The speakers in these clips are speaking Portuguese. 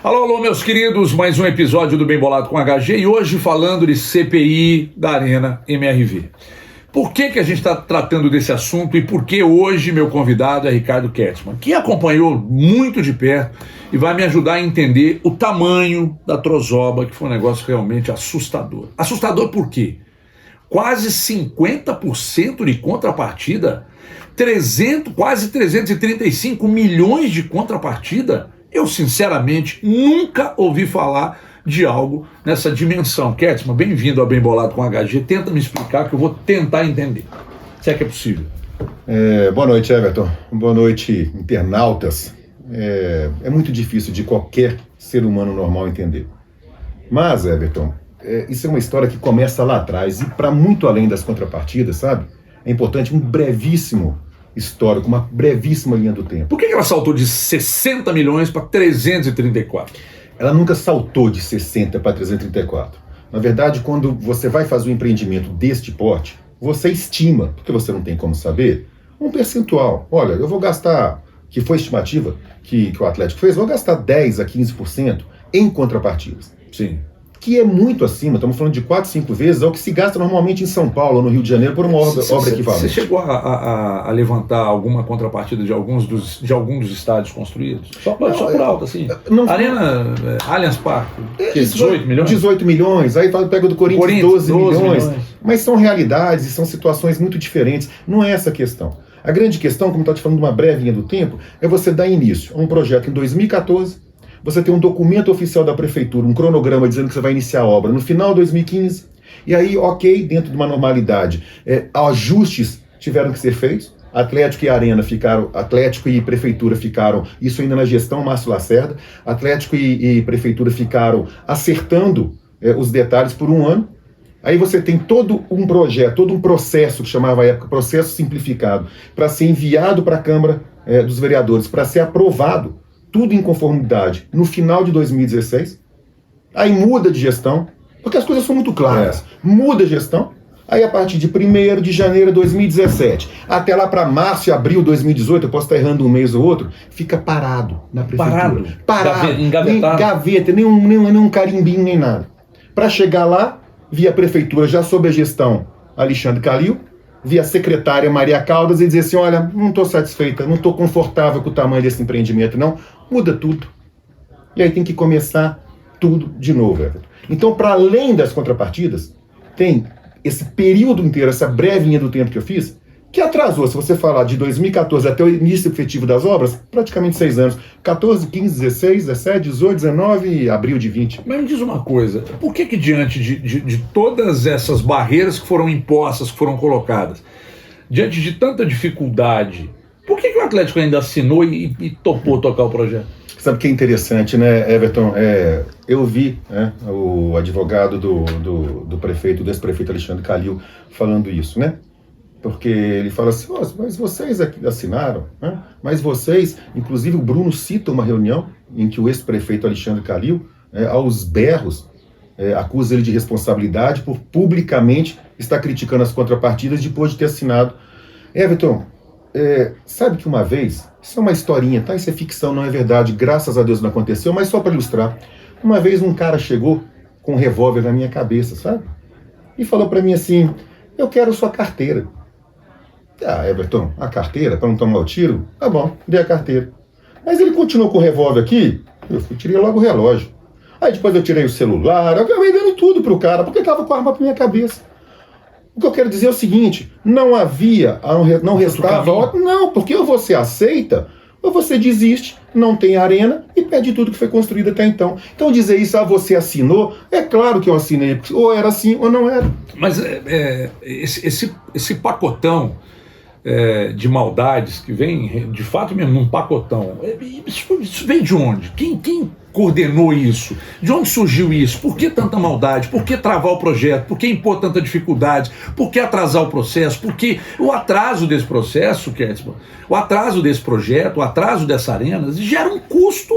Alô, alô, meus queridos, mais um episódio do Bem Bolado com HG e hoje falando de CPI da Arena MRV. Por que a gente está tratando desse assunto e por que hoje meu convidado é Ricardo Kertzmann, que acompanhou muito de perto e vai me ajudar a entender o tamanho da trozoba, que foi um negócio realmente assustador. Assustador por quê? Quase 50% de contrapartida, quase 335 milhões de contrapartida. Eu, sinceramente, nunca ouvi falar de algo nessa dimensão. Kertzmann, bem-vindo ao Bem Bolado com HG. Tenta me explicar que eu vou tentar entender, se é que é possível. Boa noite, Everton. Boa noite, internautas. É muito difícil de qualquer ser humano normal entender. Mas, Everton, isso é uma história que começa lá atrás e para muito além das contrapartidas, sabe? É importante um brevíssimo histórico, uma brevíssima linha do tempo. Por que ela saltou de 60 milhões para 334? Ela nunca saltou de 60 para 334. Na verdade, quando você vai fazer um empreendimento deste porte, você estima, porque você não tem como saber, um percentual. Olha, eu vou gastar, que foi a estimativa que o Atlético fez, vou gastar 10 a 15% em contrapartidas. Sim. Que é muito acima, estamos falando de 4, 5 vezes, é o que se gasta normalmente em São Paulo ou no Rio de Janeiro por uma obra equivalente. Você chegou a levantar alguma contrapartida de algum dos estádios construídos? Só por alto, assim. Arena Allianz Parque, 18 milhões? 18 milhões, aí pega do Corinthians 12 milhões. Mas são realidades e são situações muito diferentes. Não é essa a questão. A grande questão, como está te falando de uma breve linha do tempo, é você dar início a um projeto em 2014, você tem um documento oficial da prefeitura, um cronograma dizendo que você vai iniciar a obra no final de 2015, e aí, ok, dentro de uma normalidade, ajustes tiveram que ser feitos, Atlético e Prefeitura ficaram, isso ainda na gestão Márcio Lacerda, Atlético e Prefeitura ficaram acertando os detalhes por um ano. Aí você tem todo um projeto, todo um processo, que chamava à época processo simplificado, para ser enviado para a Câmara dos Vereadores, para ser aprovado, tudo em conformidade, no final de 2016, aí muda de gestão, porque as coisas são muito claras, muda a gestão, aí a partir de 1º de janeiro de 2017, até lá para março e abril de 2018, eu posso estar errando um mês ou outro, fica parado na prefeitura. Parado, engavetado. Nem gaveta, nem um carimbinho, nem nada. Para chegar lá, via a prefeitura, já sob a gestão Alexandre Calil, via a secretária Maria Caldas e dizer assim, olha, não estou satisfeita, não estou confortável com o tamanho desse empreendimento, não, muda tudo. E aí tem que começar tudo de novo, Everton. Então, para além das contrapartidas, tem esse período inteiro, essa breve linha do tempo que eu fiz, que atrasou, se você falar de 2014 até o início efetivo das obras, praticamente 6 anos. 14, 15, 16, 17, 18, 19 e abril de 20. Mas me diz uma coisa, por que diante de todas essas barreiras que foram impostas, que foram colocadas, diante de tanta dificuldade, por que o Atlético ainda assinou e topou tocar o projeto? Sabe o que é interessante, né, Everton? Eu vi o advogado do prefeito, desse prefeito Alexandre Calil, falando isso, né? Porque ele fala assim, mas vocês assinaram, né? Mas vocês, inclusive o Bruno cita uma reunião em que o ex-prefeito Alexandre Calil, aos berros, acusa ele de responsabilidade por publicamente estar criticando as contrapartidas depois de ter assinado. Everton, sabe que uma vez, isso é uma historinha, tá? Isso é ficção, não é verdade, graças a Deus não aconteceu, mas só para ilustrar, uma vez um cara chegou com um revólver na minha cabeça, sabe? E falou para mim assim, eu quero sua carteira. Everton, a carteira, para não tomar o tiro? Tá bom, dei a carteira. Mas ele continuou com o revólver aqui, eu tirei logo o relógio. Aí depois eu tirei o celular, eu acabei dando tudo pro cara, porque tava com a arma pra minha cabeça. O que eu quero dizer é o seguinte, não restava... Não, porque ou você aceita, ou você desiste, não tem arena e perde tudo que foi construído até então. Então dizer isso, você assinou, é claro que eu assinei, ou era assim ou não era. Mas esse pacotão de maldades que vem, de fato mesmo, num pacotão, isso vem de onde? Quem coordenou isso? De onde surgiu isso? Por que tanta maldade? Por que travar o projeto? Por que impor tanta dificuldade? Por que atrasar o processo? Por que o atraso desse processo, Kertzmann, o atraso desse projeto, o atraso dessa arena, gera um custo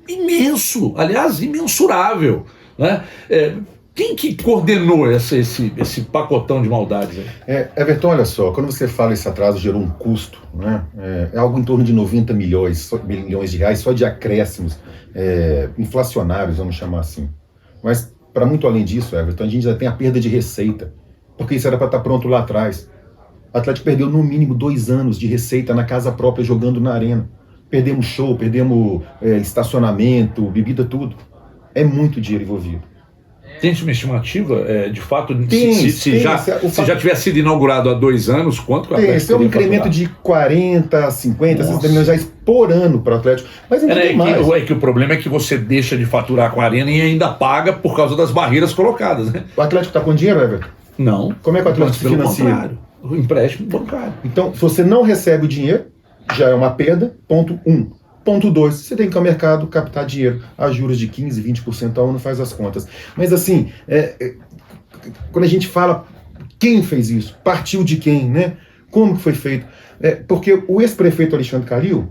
imenso, aliás, imensurável, né? Quem que coordenou esse pacotão de maldades aí? Everton, olha só, quando você fala esse atraso gerou um custo, né? É algo em torno de 90 milhões de reais só de acréscimos inflacionários, vamos chamar assim. Mas, para muito além disso, Everton, a gente já tem a perda de receita, porque isso era para estar pronto lá atrás. O Atlético perdeu no mínimo 2 anos de receita na casa própria jogando na arena. Perdemos show, perdemos estacionamento, bebida, tudo. É muito dinheiro envolvido. Tem uma estimativa, de fato, se já tivesse sido inaugurado há 2 anos, quanto que o Atlético teria? É um incremento de 40, 50, 60 milhões de reais por ano para o Atlético. Mas ainda tem mais. Que o problema é que você deixa de faturar com a arena e ainda paga por causa das barreiras colocadas, né? O Atlético está com dinheiro, Everton? Não. Como é que o Atlético se financia? Pelo contrário, o empréstimo bancário. Então, se você não recebe o dinheiro, já é uma perda, ponto 1. Ponto 2, você tem que ir ao mercado captar dinheiro a juros de 15%, 20% ao ano, faz as contas. Mas assim, quando a gente fala quem fez isso, partiu de quem, né? Como que foi feito? Porque o ex-prefeito Alexandre Calil,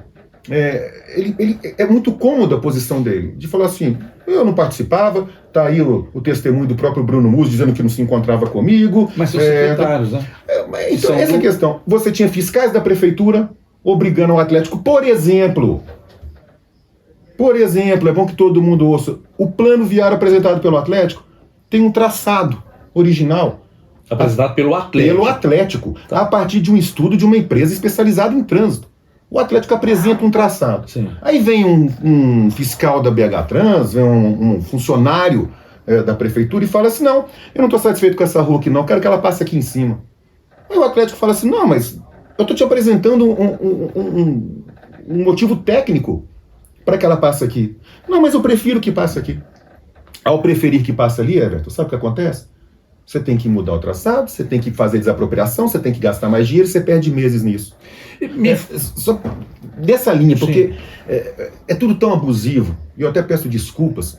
ele é muito cômodo a posição dele, de falar assim, eu não participava, tá aí o testemunho do próprio Bruno Musi dizendo que não se encontrava comigo. Mas são secretários, né? Então, essa é a questão. Você tinha fiscais da prefeitura obrigando o Atlético, por exemplo, é bom que todo mundo ouça, o plano viário apresentado pelo Atlético tem um traçado original. Apresentado pelo Atlético. Pelo Atlético, a partir de um estudo de uma empresa especializada em trânsito. O Atlético apresenta um traçado. Sim. Aí vem um fiscal da BH Trans, vem um funcionário da prefeitura e fala assim, não, eu não estou satisfeito com essa rua aqui não, quero que ela passe aqui em cima. Aí o Atlético fala assim, não, mas eu estou te apresentando um motivo técnico para que ela passe aqui. Não, mas eu prefiro que passe aqui. Ao preferir que passe ali, Everton, sabe o que acontece? Você tem que mudar o traçado, você tem que fazer desapropriação, você tem que gastar mais dinheiro, você perde meses nisso. Só dessa linha, porque é tudo tão abusivo, e eu até peço desculpas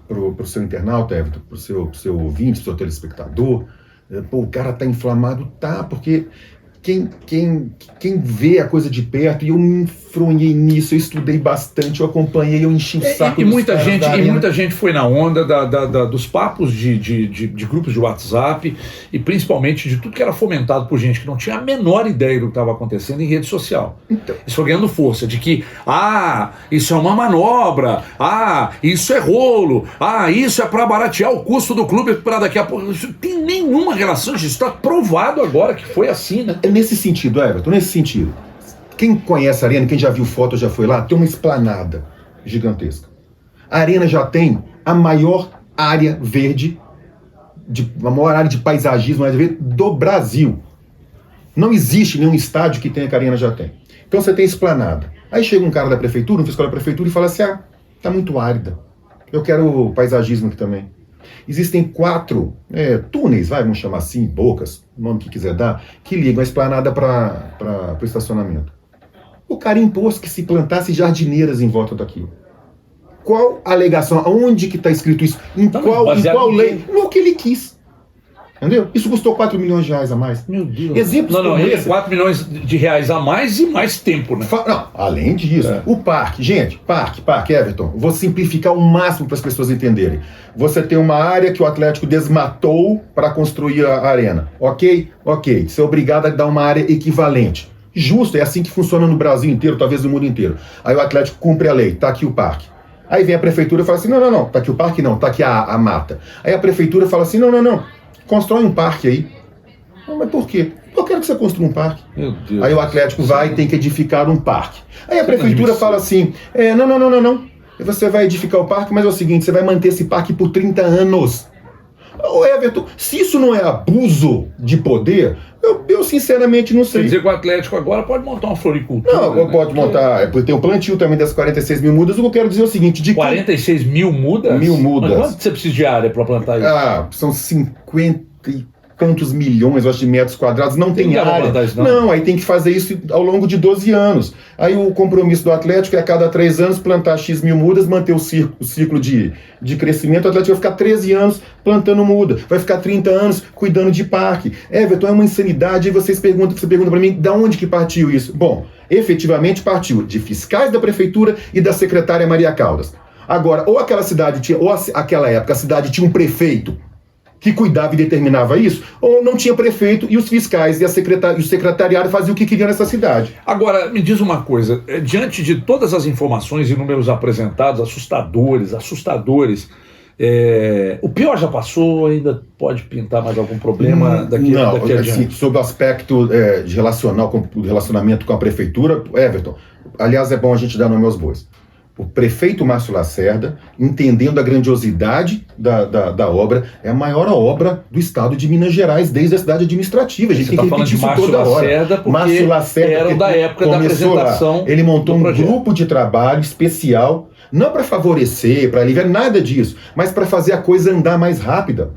pro seu internauta, Everton, pro seu ouvinte, pro seu telespectador. O cara tá inflamado, porque quem vê a coisa de perto, e eu me enfronhei nisso, eu estudei bastante, eu acompanhei, eu enchi o saco. E muita gente foi na onda dos papos de grupos de WhatsApp, e principalmente de tudo que era fomentado por gente que não tinha a menor ideia do que estava acontecendo em rede social. Então, isso foi ganhando força, de que, isso é uma manobra, isso é rolo, isso é para baratear o custo do clube para daqui a pouco. Isso não tem nenhuma relação, isso está provado agora que foi assim, né? Nesse sentido, Everton, nesse sentido. Quem conhece a arena, quem já viu foto, já foi lá, tem uma esplanada gigantesca. A arena já tem a maior área verde, a maior área de paisagismo do Brasil. Não existe nenhum estádio que tenha que a arena já tem. Então você tem esplanada. Aí chega um cara da prefeitura, um fiscal da prefeitura, e fala assim, tá muito árida. Eu quero paisagismo aqui também. Existem 4 túneis, vamos chamar assim, bocas, o nome que quiser dar, que ligam a esplanada para o estacionamento. O cara impôs que se plantasse jardineiras em volta daquilo. Qual a alegação? Onde que está escrito isso? Em qual lei? No que ele quis. Entendeu? Isso custou 4 milhões de reais a mais. Meu Deus. Exemplos como esse. 4 milhões de reais a mais e mais tempo, né? Não, além disso, o parque. Gente, parque, Everton. Vou simplificar o máximo para as pessoas entenderem. Você tem uma área que o Atlético desmatou para construir a arena. Ok? Você é obrigado a dar uma área equivalente. Justo, é assim que funciona no Brasil inteiro, talvez no mundo inteiro. Aí o Atlético cumpre a lei, tá aqui o parque. Aí vem a prefeitura e fala assim, não, tá aqui o parque não, tá aqui a mata. Aí a prefeitura fala assim, não, constrói um parque aí. Não, mas por quê? Eu quero que você construa um parque. Meu Deus. Aí o Atlético vai e tem que edificar um parque. Aí a prefeitura fala assim, não. Você vai edificar o parque, mas é o seguinte, você vai manter esse parque por 30 anos. Ô Everton, se isso não é abuso de poder, eu sinceramente não sei. Quer dizer que o Atlético agora pode montar uma floricultura. Não, pode montar. Tem o plantio também das 46 mil mudas. O que eu quero dizer é o seguinte... 46 mil mudas? 1000 mudas. Mas quanto você precisa de área para plantar isso? São 50 e tantos milhões, eu acho, de metros quadrados. Não tem área. Não, aí tem que fazer isso ao longo de 12 anos. Aí o compromisso do Atlético é a cada 3 anos plantar X mil mudas, manter o ciclo de crescimento. O Atlético vai ficar 13 anos plantando muda, vai ficar 30 anos cuidando de parque. Everton, é uma insanidade. Aí você pergunta para mim, da onde que partiu isso? Bom, efetivamente partiu de fiscais da prefeitura e da secretária Maria Caldas. Agora, ou aquela cidade tinha, ou aquela época a cidade tinha um prefeito que cuidava e determinava isso, ou não tinha prefeito e os fiscais e o secretariado faziam o que queriam nessa cidade. Agora, me diz uma coisa, diante de todas as informações e números apresentados, assustadores, o pior já passou, ainda pode pintar mais algum problema daqui adiante? Assim, sobre o aspecto de relacionamento com a prefeitura, Everton, aliás, é bom a gente dar nome aos bois. O prefeito Márcio Lacerda, entendendo a grandiosidade da obra, é a maior obra do estado de Minas Gerais, desde a cidade administrativa. A gente tem que repetir isso toda hora. Márcio Lacerda era da época da apresentação. Lá. Ele montou um grupo de trabalho especial, não para favorecer, para aliviar, nada disso, mas para fazer a coisa andar mais rápida.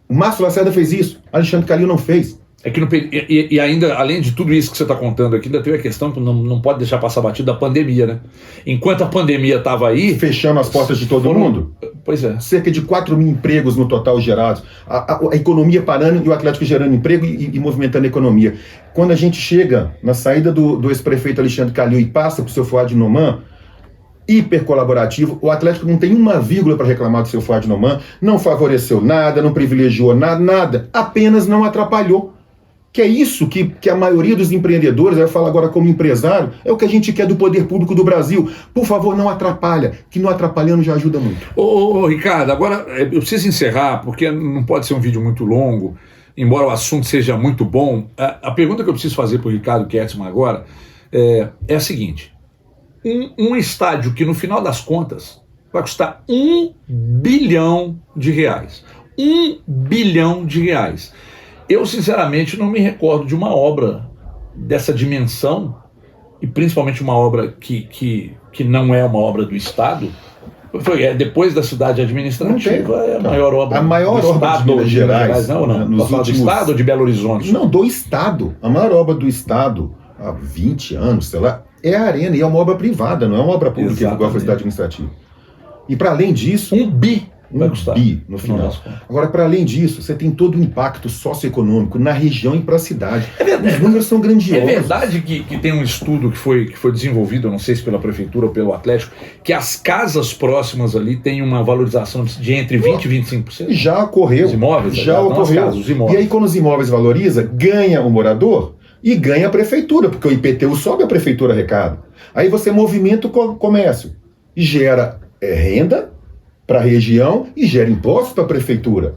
O Márcio Lacerda fez isso, Alexandre Calil não fez. É que e ainda, além de tudo isso que você está contando aqui, ainda tem a questão que não pode deixar passar batido da pandemia, né? Enquanto a pandemia estava aí... Fechando as portas de todo mundo. Pois é. Cerca de 4 mil empregos no total gerados. A economia parando e o Atlético gerando emprego e movimentando a economia. Quando a gente chega na saída do ex-prefeito Alexandre Calil e passa para o seu Fuad Noman, hiper colaborativo, o Atlético não tem uma vírgula para reclamar do seu Fuad Noman, não favoreceu nada, não privilegiou nada, apenas não atrapalhou. Que é isso que a maioria dos empreendedores, eu falo agora como empresário, é o que a gente quer do poder público do Brasil. Por favor, não atrapalha, que não atrapalhando já ajuda muito. Ô, Ricardo, agora eu preciso encerrar, porque não pode ser um vídeo muito longo, embora o assunto seja muito bom. A pergunta que eu preciso fazer para o Ricardo Kertzmann agora é a seguinte: um estádio que no final das contas vai custar R$1 bilhão. R$1 bilhão. Eu, sinceramente, não me recordo de uma obra dessa dimensão, e principalmente uma obra que não é uma obra do Estado. Depois da cidade administrativa, é a maior obra do Estado de Minas Gerais. Do Estado ou de Belo Horizonte? Não, do Estado. A maior obra do Estado, há 20 anos, sei lá, é a Arena, e é uma obra privada, não é uma obra pública igual a cidade administrativa. E para além disso... R$1 bi. Vai custar, no final. Agora, para além disso, você tem todo o impacto socioeconômico na região e para a cidade. Os números são grandiosos. É verdade que tem um estudo que foi desenvolvido, eu não sei se pela prefeitura ou pelo Atlético, que as casas próximas ali têm uma valorização de entre 20% e 25%? Já ocorreu. Os imóveis? Já ocorreu. Casas, os imóveis. E aí, quando os imóveis valoriza, ganha o morador e ganha a prefeitura, porque o IPTU sobe, a prefeitura arrecada. Aí você movimenta o comércio e gera renda para a região e gera impostos para a prefeitura.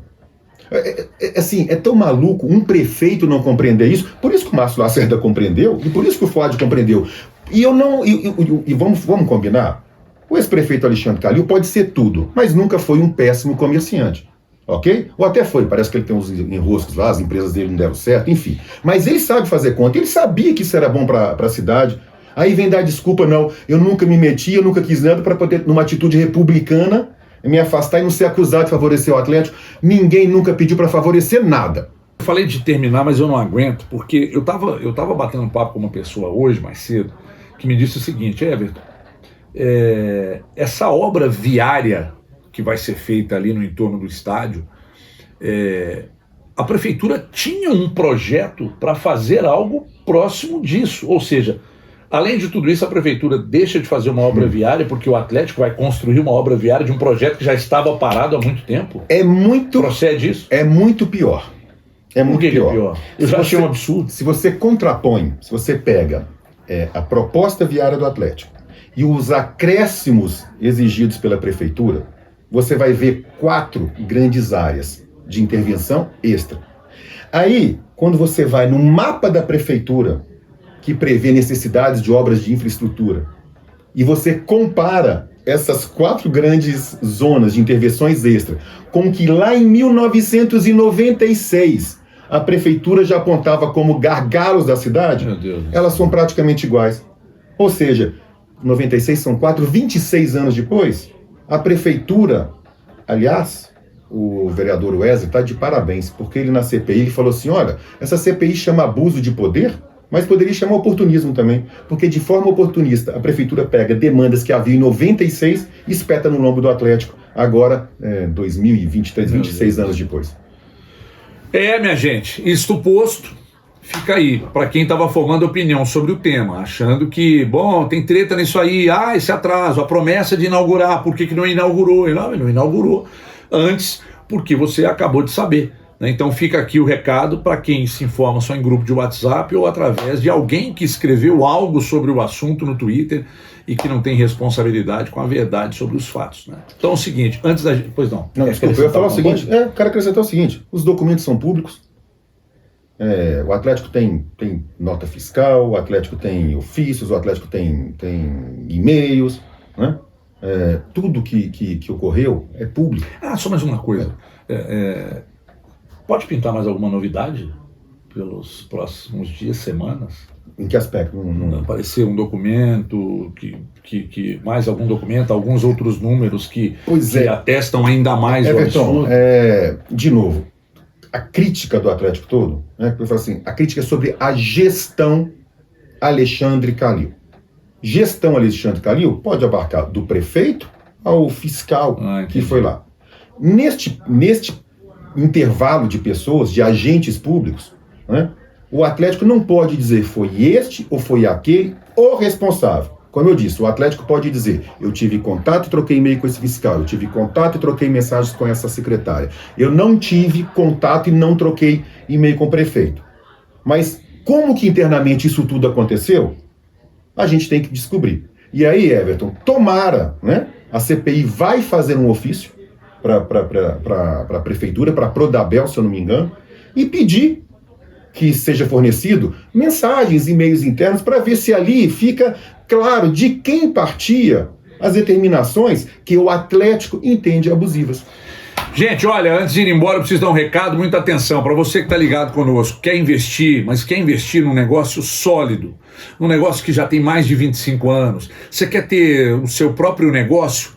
Assim, é tão maluco um prefeito não compreender isso. Por isso que o Márcio Lacerda compreendeu e por isso que o Fuad compreendeu. E vamos combinar, o ex-prefeito Alexandre Calil pode ser tudo, mas nunca foi um péssimo comerciante. Ok? Ou até foi, parece que ele tem uns enroscos lá, as empresas dele não deram certo, enfim. Mas ele sabe fazer conta, ele sabia que isso era bom para a cidade. Aí vem dar desculpa, não, eu nunca me meti, eu nunca quis nada para poder, numa atitude republicana, me afastar e não ser acusado de favorecer o Atlético. Ninguém nunca pediu para favorecer nada. Eu falei de terminar, mas eu não aguento, porque eu tava batendo um papo com uma pessoa hoje, mais cedo, que me disse o seguinte: Everton, essa obra viária que vai ser feita ali no entorno do estádio, a prefeitura tinha um projeto para fazer algo próximo disso, ou seja, além de tudo isso, a prefeitura deixa de fazer uma obra viária porque o Atlético vai construir uma obra viária de um projeto que já estava parado há muito tempo? Procede isso? É muito pior. Por que é pior? Eu já achei um absurdo. Se você contrapõe, se você pega a proposta viária do Atlético e os acréscimos exigidos pela prefeitura, você vai ver 4 grandes áreas de intervenção extra. Aí, quando você vai no mapa da prefeitura, que prevê necessidades de obras de infraestrutura, e você compara essas 4 grandes zonas de intervenções extra com que lá em 1996 a prefeitura já apontava como gargalos da cidade, elas são praticamente iguais. Ou seja, 96 são 26 anos depois, a prefeitura, aliás, o vereador Wesley está de parabéns, porque ele na CPI ele falou assim: olha, essa CPI chama abuso de poder, mas poderia chamar oportunismo também, porque de forma oportunista a prefeitura pega demandas que havia em 96 e espeta no lombo do Atlético, agora 2023, 26 anos depois. Minha gente, isto posto, fica aí, para quem estava formando opinião sobre o tema, achando que, bom, tem treta nisso aí, esse atraso, a promessa de inaugurar, por que não inaugurou? Não inaugurou antes, porque você acabou de saber. Então fica aqui o recado para quem se informa só em grupo de WhatsApp ou através de alguém que escreveu algo sobre o assunto no Twitter e que não tem responsabilidade com a verdade sobre os fatos. Então é o seguinte, antes da gente... Pois não. Não, desculpa, eu ia falar o seguinte, eu quero acrescentar o seguinte, os documentos são públicos, o Atlético tem nota fiscal, o Atlético tem ofícios, o Atlético tem e-mails, né? Tudo que ocorreu é público. Só mais uma coisa. Pode pintar mais alguma novidade pelos próximos dias, semanas? Em que aspecto? Não... Aparecer um documento, mais algum documento, alguns outros números que atestam ainda mais o absurdo? De novo, a crítica do Atlético todo, né? Eu falo assim, a crítica é sobre a gestão Alexandre Calil. Gestão Alexandre Calil pode abarcar do prefeito ao fiscal que foi lá. Neste intervalo de pessoas, de agentes públicos, né, o Atlético não pode dizer foi este ou foi aquele o responsável. Como eu disse, o Atlético pode dizer, eu tive contato e troquei e-mail com esse fiscal, eu tive contato e troquei mensagens com essa secretária, eu não tive contato e não troquei e-mail com o prefeito. Mas como que internamente isso tudo aconteceu? A gente tem que descobrir. E aí, Everton, tomara, né, a CPI vai fazer um ofício para a prefeitura, para a Prodabel, se eu não me engano, e pedir que seja fornecido mensagens, e-mails internos, para ver se ali fica claro de quem partia as determinações que o Atlético entende abusivas. Gente, olha, antes de ir embora, eu preciso dar um recado, muita atenção, para você que está ligado conosco, quer investir, mas quer investir num negócio sólido, num negócio que já tem mais de 25 anos, você quer ter o seu próprio negócio,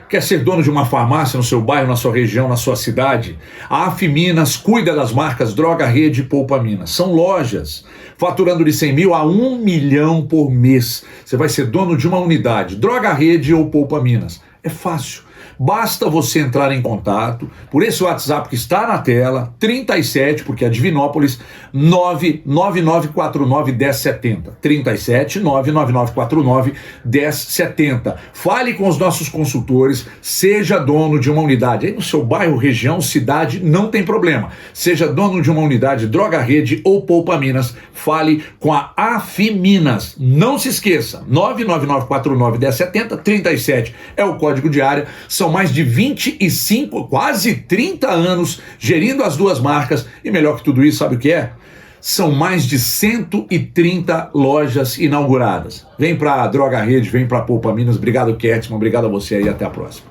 quer ser dono de uma farmácia no seu bairro, na sua região, na sua cidade? A Afiminas cuida das marcas Droga Rede e Poupa Minas. São lojas faturando de 100 mil a 1 milhão por mês. Você vai ser dono de uma unidade, Droga Rede ou Poupa Minas. É fácil. Basta você entrar em contato por esse WhatsApp que está na tela, 37, porque é Divinópolis, 99949-1070. 37 99949-1070. Fale com os nossos consultores, seja dono de uma unidade. Aí no seu bairro, região, cidade, não tem problema. Seja dono de uma unidade Droga Rede ou Poupa Minas, fale com a Afiminas. Não se esqueça, 99949-1070, 37 é o código de área. São mais de 25, quase 30 anos gerindo as duas marcas e melhor que tudo isso, sabe o que é? São mais de 130 lojas inauguradas. Vem para a Droga Rede, vem para a Poupa Minas. Obrigado, Kertzmann, obrigado a você aí, até a próxima.